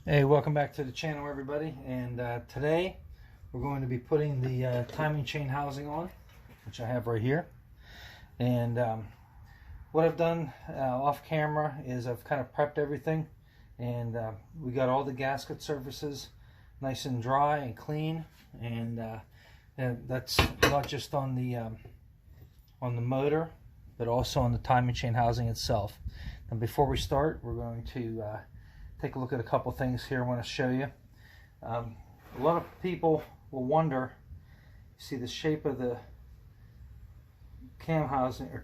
Hey, welcome back to the channel, everybody. And today we're going to be putting the timing chain housing on, which I have right here. And what I've done off camera is I've kind of prepped everything, and we got all the gasket surfaces nice and dry and clean. And that's not just on the motor, but also on the timing chain housing itself. And before we start, we're going to take a look at a couple things here I want to show you. A lot of people will wonder, you see the shape of the cam housing, or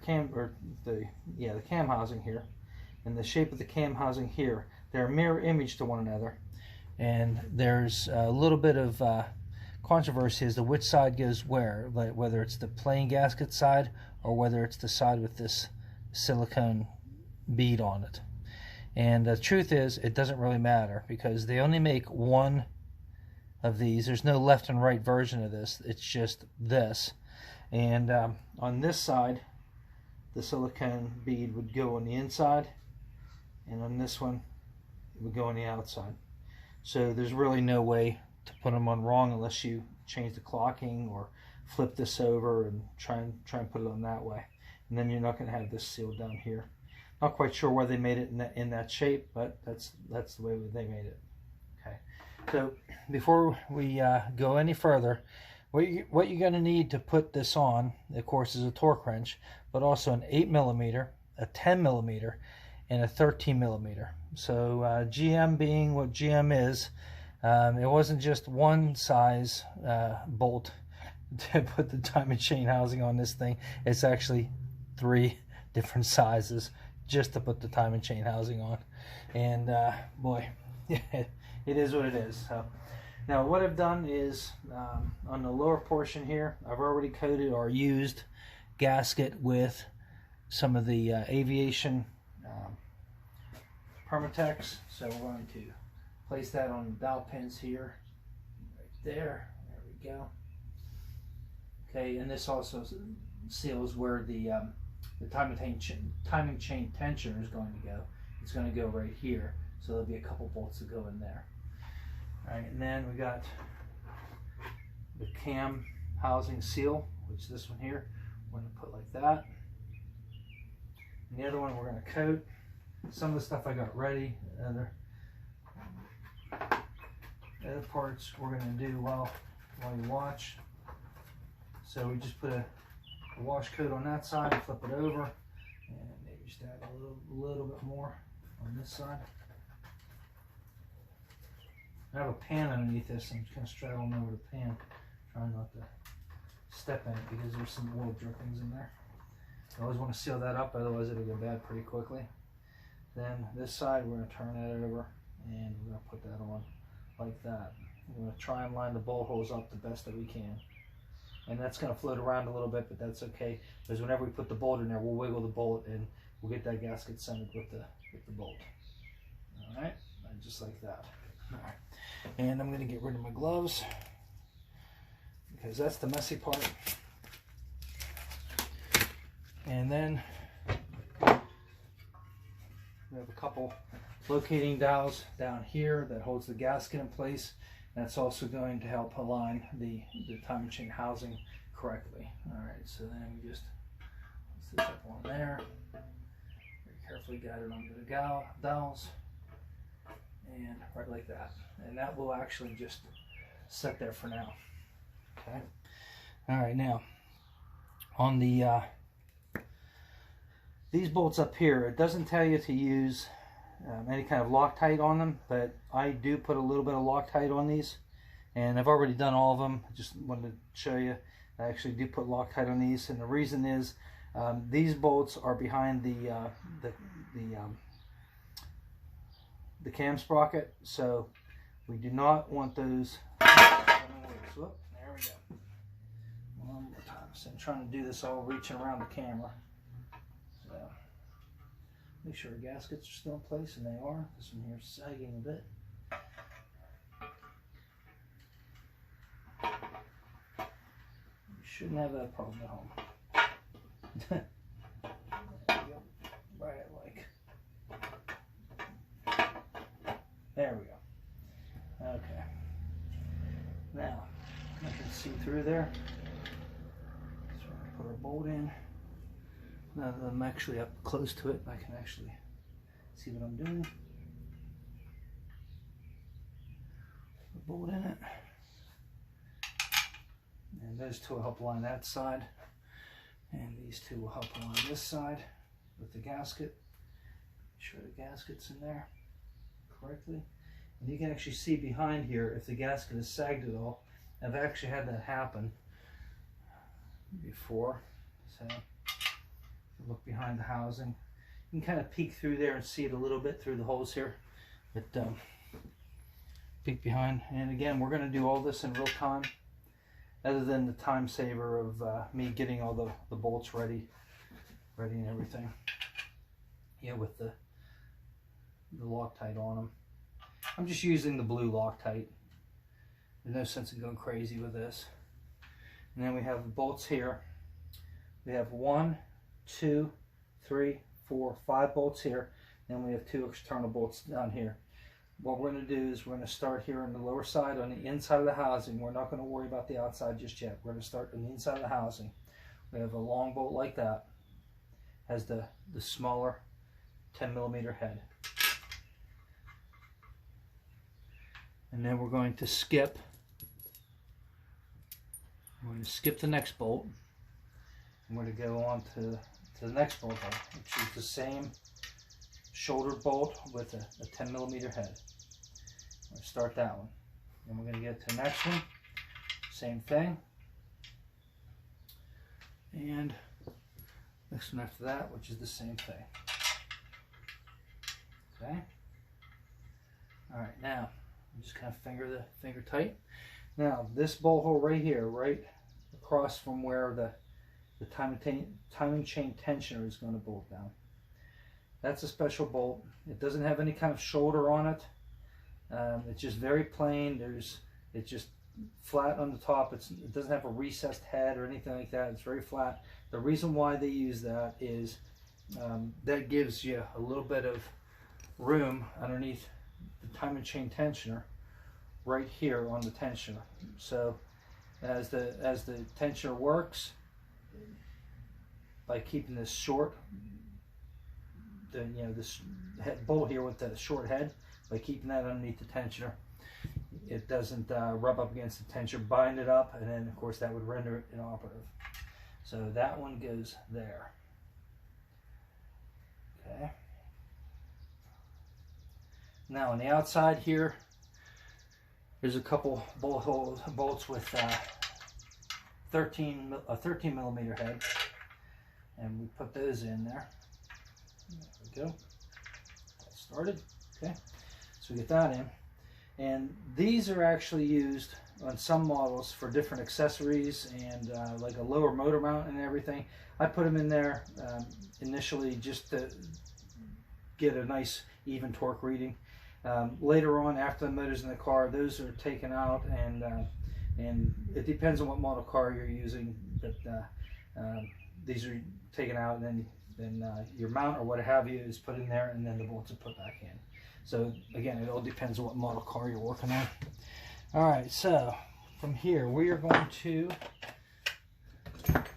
the cam housing here, and the shape of the cam housing here. They're a mirror image to one another, and there's a little bit of controversy as to which side goes where, like whether it's the plain gasket side or whether it's the side with this silicone bead on it. And the truth is, it doesn't really matter, because they only make one of these. There's no left and right version of this. It's just this. And on this side, the silicone bead would go on the inside, and on this one, it would go on the outside. So there's really no way to put them on wrong unless you change the clocking or flip this over and try and put it on that way. And then you're not going to have this sealed down here. Not quite sure why they made it in that shape, but that's the way they made it. Okay. So before we go any further, what you're going to need to put this on, of course, is a torque wrench, but also an 8mm, a 10mm, and a 13mm. So GM being what GM is, it wasn't just one size bolt to put the timing chain housing on this thing. It's actually 3 different sizes just to put the timing chain housing on. And boy, it is what it is. So now what I've done is on the lower portion here, I've already coated or used gasket with some of the aviation Permatex. So we're going to place that on the dowel pins here, right there. There we go. Okay, and this also seals where the timing chain tensioner is going to go. It's going to go right here, so there'll be a couple bolts that go in there. All right, and then we got the cam housing seal, which is this one here. We're going to put like that. And the other one we're going to coat. Some of the stuff I got ready. Other parts we're going to do while you watch. So we just put a wash coat on that side, flip it over, and maybe just add a little bit more on this side. I have a pan underneath this. I'm just kind of straddling over the pan, trying not to step in it because there's some oil drippings in there. I always want to seal that up, otherwise it'll go bad pretty quickly. Then this side, we're going to turn that over, and we're going to put that on like that. We're going to try and line the bolt holes up the best that we can. And that's going to float around a little bit, but that's okay, because whenever we put the bolt in there, we'll wiggle the bolt and we'll get that gasket centered with the bolt. All right, and just like that. All right, and I'm going to get rid of my gloves because that's the messy part. And then we have a couple locating dowels down here that holds the gasket in place. That's also going to help align the timing chain housing correctly. All right, so then we just place this up on there. Very carefully guide it onto the dowels, and right like that. And that will actually just sit there for now. Okay. All right, now on the these bolts up here, it doesn't tell you to use any kind of Loctite on them, but I do put a little bit of Loctite on these, and I've already done all of them. I just wanted to show you I actually do put Loctite on these, and the reason is these bolts are behind the cam sprocket, so we do not want those. Whoop, there we go. One more time. So I'm trying to do this all reaching around the camera. So make sure the gaskets are still in place, and they are. This one here is sagging a bit. You shouldn't have that problem at home. There we go. Right, like. There we go. Okay. Now, I can see through there. So I'm going to put our bolt in. Now that I'm actually up close to it, I can actually see what I'm doing. Put the bolt in it. And those two will help line that side. And these two will help line this side with the gasket. Make sure the gasket's in there correctly. And you can actually see behind here if the gasket is sagged at all. I've actually had that happen before. So look behind the housing. You can kind of peek through there and see it a little bit through the holes here. But peek behind. And again, we're going to do all this in real time, other than the time saver of me getting all the bolts ready and everything. Yeah, with the Loctite on them. I'm just using the blue Loctite. There's no sense in going crazy with this. And then we have the bolts here. We have 1, 2, 3, 4, 5 bolts here. Then we have 2 external bolts down here. What we're going to do is we're going to start here on the lower side on the inside of the housing. We're not going to worry about the outside just yet. We're going to start on the inside of the housing. We have a long bolt like that. Has the smaller 10mm head. And then we're going to skip. We're going to skip the next bolt. And we're going to go on to the next bolt, which is the same shoulder bolt with a 10mm head. We're going to start that one. Then we're going to get to the next one. Same thing. And next one after that, which is the same thing. Okay. All right, now I'm just kind of finger tight. Now this bolt hole right here, right across from where the timing chain tensioner is going to bolt down. That's a special bolt. It doesn't have any kind of shoulder on it. It's just very plain. It's just flat on the top. It doesn't have a recessed head or anything like that. It's very flat. The reason why they use that is that gives you a little bit of room underneath the timing chain tensioner right here on the tensioner. So as the tensioner works, by keeping this short, this bolt here with the short head, by keeping that underneath the tensioner, it doesn't rub up against the tensioner, bind it up, and then of course that would render it inoperative. So that one goes there. Okay. Now on the outside here, there's a couple bolts with 13mm head, and we put those in there. There we go. That started. Okay, so we get that in, and these are actually used on some models for different accessories and like a lower motor mount and everything. I put them in there initially just to get a nice even torque reading. Later on, after the motor's in the car, those are taken out, and it depends on what model car you're using, but these are taken out, and then your mount or what have you is put in there, and then the bolts are put back in. So again, it all depends on what model car you're working on. All right, so from here we are going to grab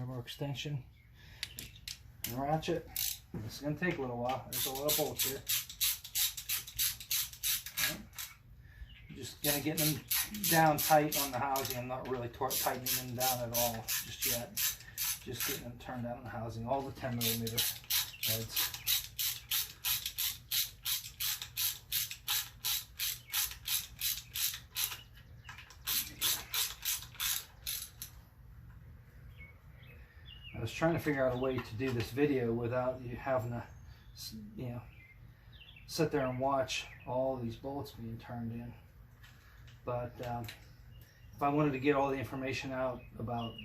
our extension and ratchet. This is going to take a little while. There's a lot of bolts here. Right. I'm just going to get them down tight on the housing. I'm not really tightening them down at all just yet. Just getting them turned down on the housing. All the 10mm heads. I was trying to figure out a way to do this video without you having to, sit there and watch all these bolts being turned in. But if I wanted to get all the information out about,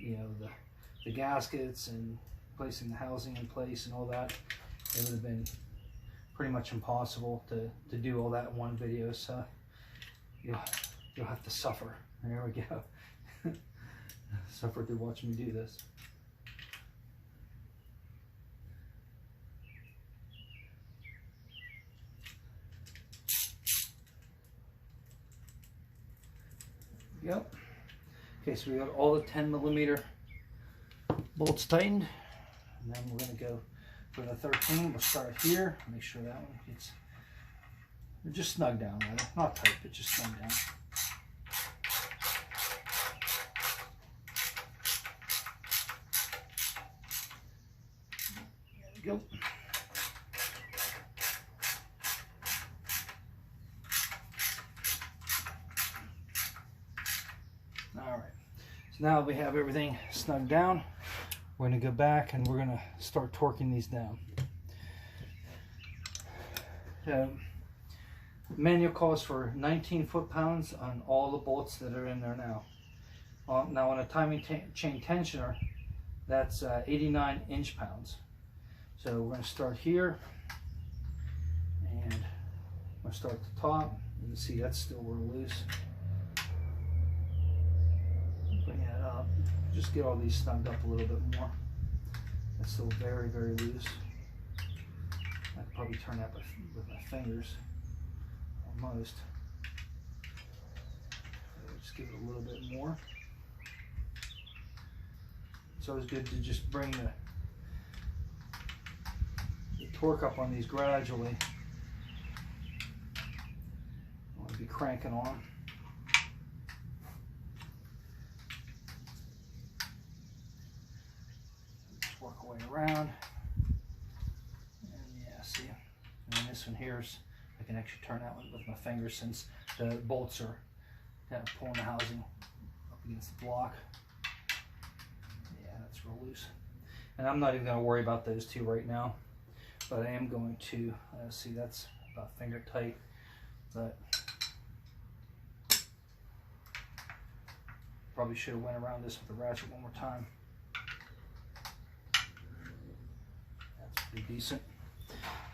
the gaskets and placing the housing in place and all that, it would have been pretty much impossible to do all that in one video. So you'll have to suffer. There we go. Suffer through watching me do this. we go. Okay, so we got all the 10mm bolts tightened, and then we're going to go for the 13. We'll start here. Make sure that one gets just snug down, rather. Not tight, but just snug down. There we go. All right. So now we have everything snug down. We're going to go back and we're going to start torquing these down. Manual calls for 19 foot-pounds on all the bolts that are in there now. Now on a timing chain tensioner, that's 89 inch-pounds. So we're going to start here, and I'm going to start at the top. You can see that's still real loose. Bring that up. Just get all these snugged up a little bit more. That's still very, very loose. I could probably turn that with my fingers. Almost. So just give it a little bit more. It's always good to just bring the torque up on these gradually. I want to be cranking on. Just work our way around. And yeah, see. And this one here's, I can actually turn that one with my fingers since the bolts are kind of pulling the housing up against the block. Yeah, that's real loose. And I'm not even going to worry about those two right now, but I am going to, see, that's about finger tight, but probably should have went around this with the ratchet one more time. That's pretty decent.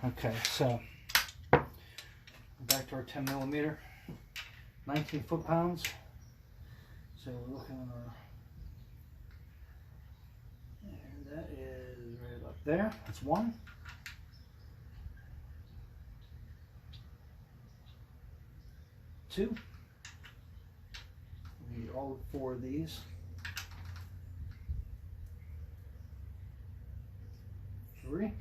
Okay, so back to our 10mm, 19 foot-pounds. So we're looking at our, and that is right up there. That's one. Two. We need all 4 of these. 3.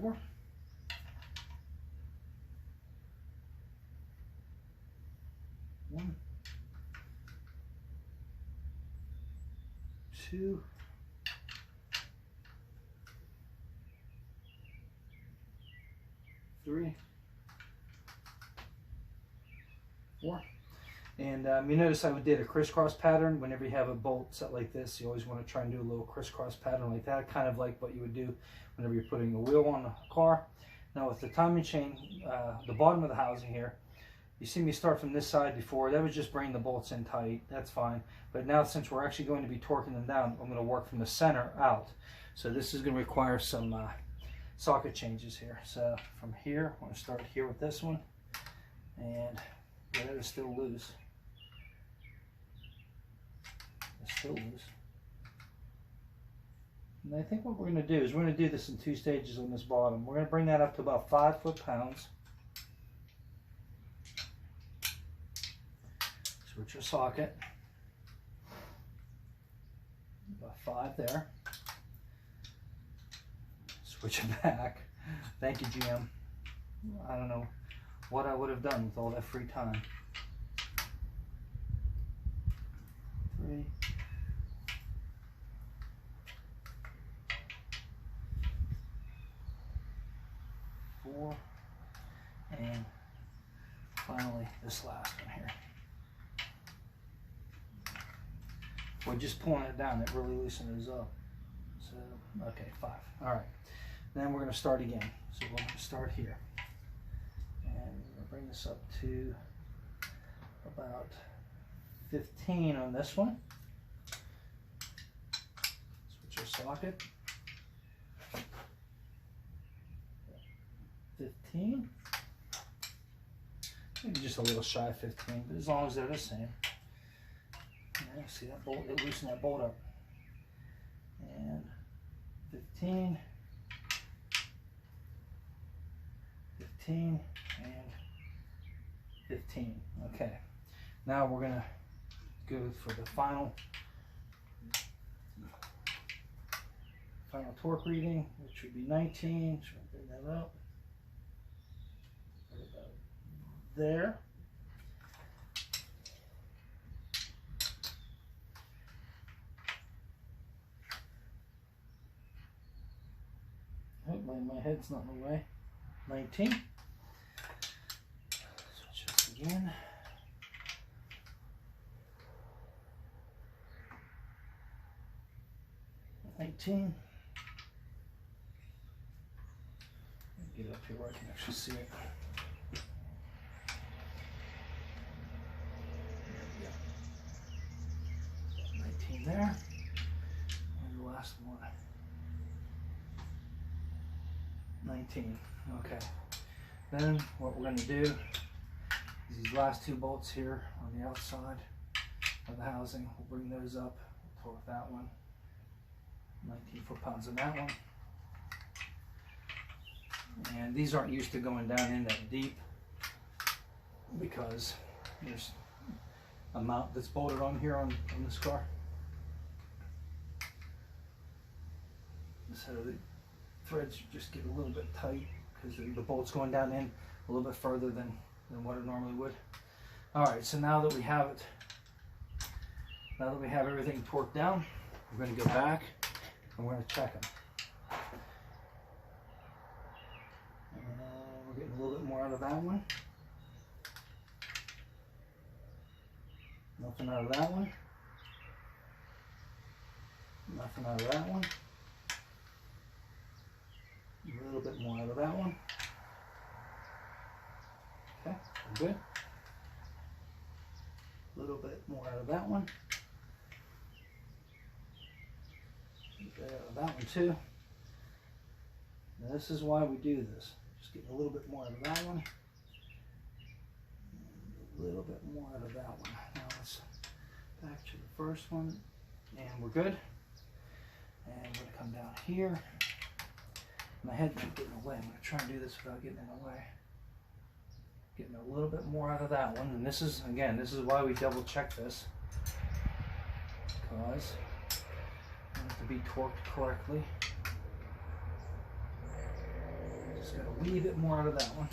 4. 1. 2. 3. 4. And you notice I did a crisscross pattern. Whenever you have a bolt set like this, you always want to try and do a little crisscross pattern like that, kind of like what you would do whenever you're putting a wheel on a car. Now with the timing chain, the bottom of the housing here, you see me start from this side before. That was just bringing the bolts in tight. That's fine. But now since we're actually going to be torquing them down, I'm going to work from the center out. So this is going to require some socket changes here. So from here, I'm going to start here with this one, and that is still loose. It's still loose. And I think what we're going to do is we're going to do this in 2 stages on this bottom. We're going to bring that up to about 5 foot-pounds. Switch your socket. About 5 there. Switch it back. Thank you, GM. I don't know what I would have done with all that free time. 3. 4. And finally this last one here. We're just pulling it down, it really loosens it up. So, okay, 5. All right. Then we're going to start again. So we're going to start here. And we're going to bring this up to about 15 on this one. Switch our socket. 15. Maybe just a little shy of 15, but as long as they're the same. Yeah, see that bolt, it loosened that bolt up. And 15. 15 and 15. Okay, now we're gonna go for the final torque reading, which would be 19. Should I bring that up? Right about there. Oh, my head's not in the way. 19. Switch this again. 19. Get it up here where I can actually see it. There we go. 19 there. And the last one. 19. Okay. Then what we're going to do is these last two bolts here on the outside of the housing, we'll bring those up. We'll torque that one. 19 foot-pounds on that one. And these aren't used to going down in that deep because there's a mount that's bolted on here on this car. So the threads just get a little bit tight because the bolt's going down in a little bit further than what it normally would. Alright, so now that we have it, now that we have everything torqued down, we're going to go back and we're going to check them. We're getting a little bit more out of that one. Nothing out of that one. Nothing out of that one. A little bit more out of that one. Okay, good. A little bit more out of that one. A bit out of that one too. Now this is why we do this. Just getting a little bit more out of that one. A little bit more out of that one. Now let's back to the first one. And we're good. And we're going to come down here. My head might get in the way. I'm going to try and do this without getting in the way. Getting a little bit more out of that one. And this is, again, this is why we double check this. Because it has to be torqued correctly. Just got a wee bit more out of that one.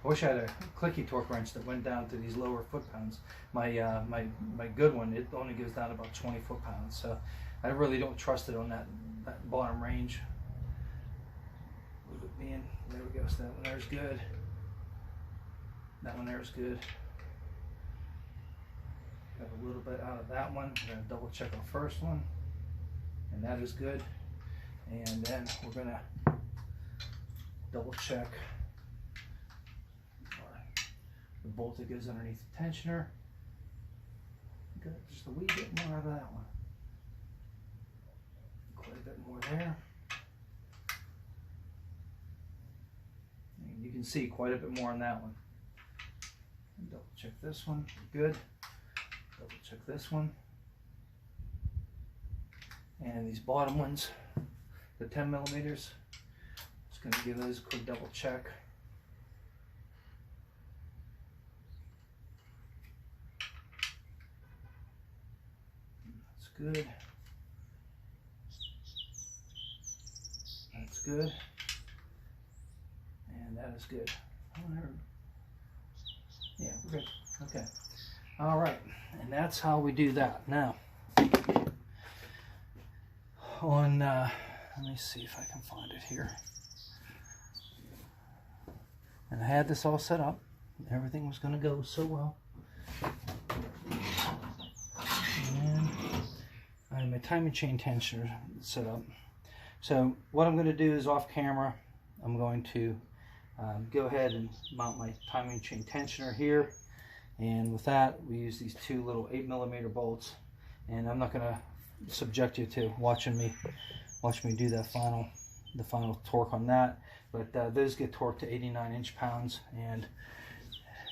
I wish I had a clicky torque wrench that went down to these lower foot-pounds. My good one, it only goes down about 20 foot-pounds. So I really don't trust it on that bottom range. Look at being, there we go, so that one there's good. That one there is good. Got a little bit out of that one. We're going to double check our first one. And that is good. And then we're going to double check the bolt that goes underneath the tensioner. Got just a wee bit more out of that one. Quite a bit more there. And you can see quite a bit more on that one. And double check this one. Good. Double check this one. And these bottom ones, the 10 millimeters, just going to give those a quick double check. That's good. That's good. And that is good. Yeah, we're good. Okay. All right. And that's how we do that. Now, on, let me see if I can find it here. And I had this all set up. Everything was going to go so well. And I have my timing chain tensioner set up. So what I'm going to do is off camera, I'm going to go ahead and mount my timing chain tensioner here. And with that, we use these two little 8mm bolts. And I'm not going to subject you to watching me do that the final torque on that. But those get torqued to 89 inch-pounds. And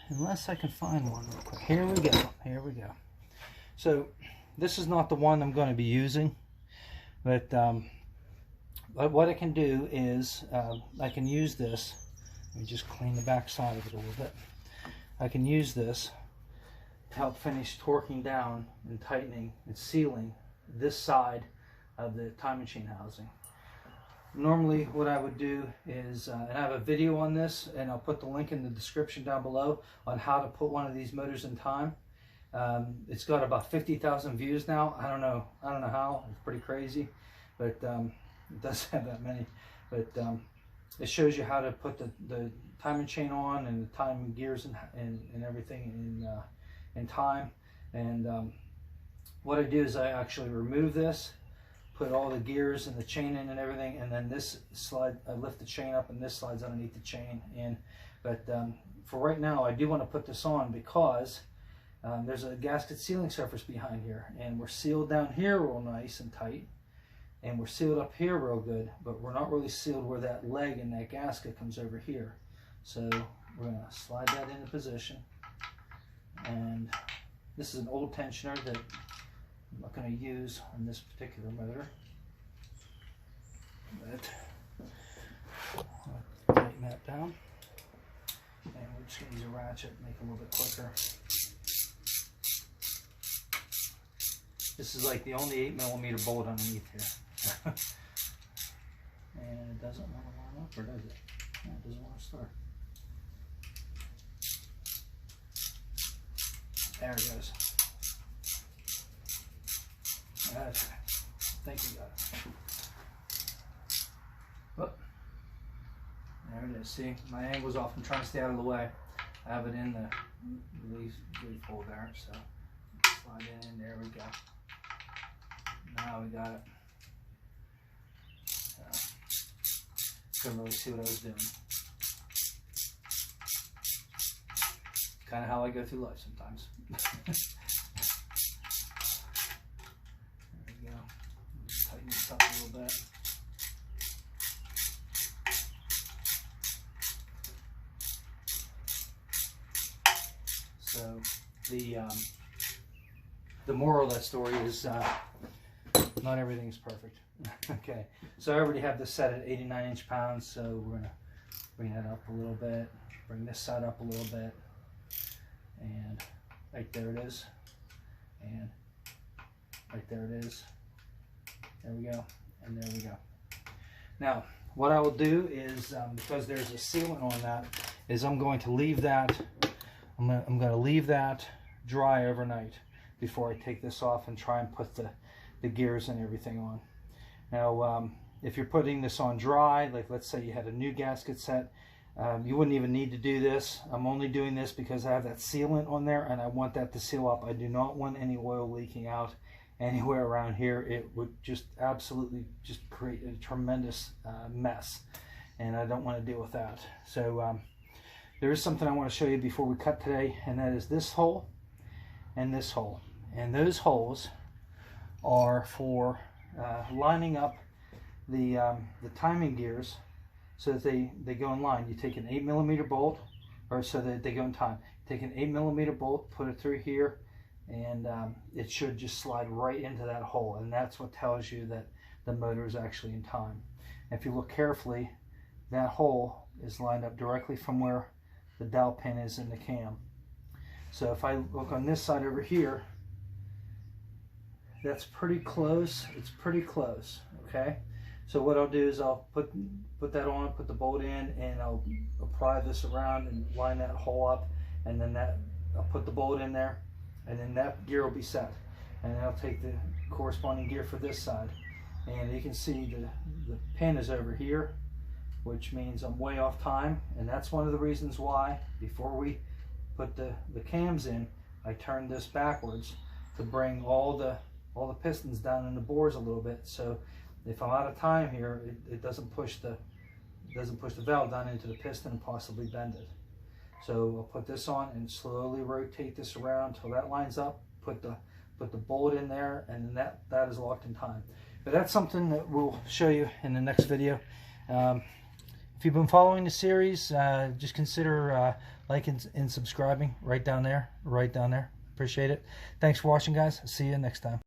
unless I can find one real quick, here we go. Here we go. So this is not the one I'm going to be using, but what I can do is I can use this Let me just clean the back side of it a little bit. I can use this to help finish torquing down and tightening and sealing this side of the timing chain housing. Normally what I would do is, and I have a video on this, and I'll put the link in the description down below on how to put one of these motors in time. It's got about 50,000 views now. I don't know how. It's pretty crazy, but it does have that many. But it shows you how to put the timing chain on and the timing gears and everything in time. And what I do is I actually remove this, put all the gears and the chain in and everything, and then this slide, I lift the chain up and this slides underneath the chain in. But for right now, I do want to put this on because there's a gasket sealing surface behind here, and we're sealed down here real nice and tight, and we're sealed up here real good, but we're not really sealed where that leg and that gasket comes over here. So we're going to slide that into position, and this is an old tensioner that I'm not going to use on this particular motor, but I'll tighten that down, and we're just going to use a ratchet, make it a little bit quicker. This is like the only 8mm bolt underneath here. And it doesn't want to line up, or does it? No, it doesn't want to start. There it goes. I think we got it. Oh, there it is. See, my angle's off. I'm trying to stay out of the way. I have it in the release hole there, so slide it in. There we go. Now we got it. Couldn't really see what I was doing. Kind of how I go through life sometimes. There we go. Tighten this up a little bit. So the moral of that story is not everything is perfect. Okay, so I already have this set at 89 inch-pounds, so we're going to bring that up a little bit, bring this side up a little bit, and right there it is, and right there it is. There we go, and there we go. Now, what I will do is, because there's a sealant on that, is I'm going to leave that, I'm going to leave that dry overnight before I take this off and try and put the gears and everything on. Now, if you're putting this on dry, like let's say you had a new gasket set, you wouldn't even need to do this. I'm only doing this because I have that sealant on there and I want that to seal up. I do not want any oil leaking out anywhere around here. It would just absolutely just create a tremendous mess, and I don't want to deal with that. So there is something I want to show you before we cut today, and that is this hole and this hole. And those holes are for lining up the timing gears so that they go in line. You take an 8mm bolt, or so that they go in time. Take an 8mm bolt, put it through here, and it should just slide right into that hole, and that's what tells you that the motor is actually in time. And if you look carefully, that hole is lined up directly from where the dowel pin is in the cam. So if I look on this side over here, that's pretty close. It's pretty close. Okay, so what I'll do is I'll put that on, put the bolt in, and I'll pry this around and line that hole up, and then I'll put the bolt in there, and then that gear will be set. And then I'll take the corresponding gear for this side, and you can see the pin is over here, which means I'm way off time, and that's one of the reasons why before we put the cams in, I turned this backwards to bring all the pistons down in the bores a little bit, so if I'm out of time here, it doesn't push the valve down into the piston and possibly bend it. So I'll put this on and slowly rotate this around until that lines up, put the bolt in there, and then that is locked in time. But that's something that we'll show you in the next video. If you've been following the series, just consider liking and subscribing right down there. Appreciate it. Thanks for watching, guys. See you next time.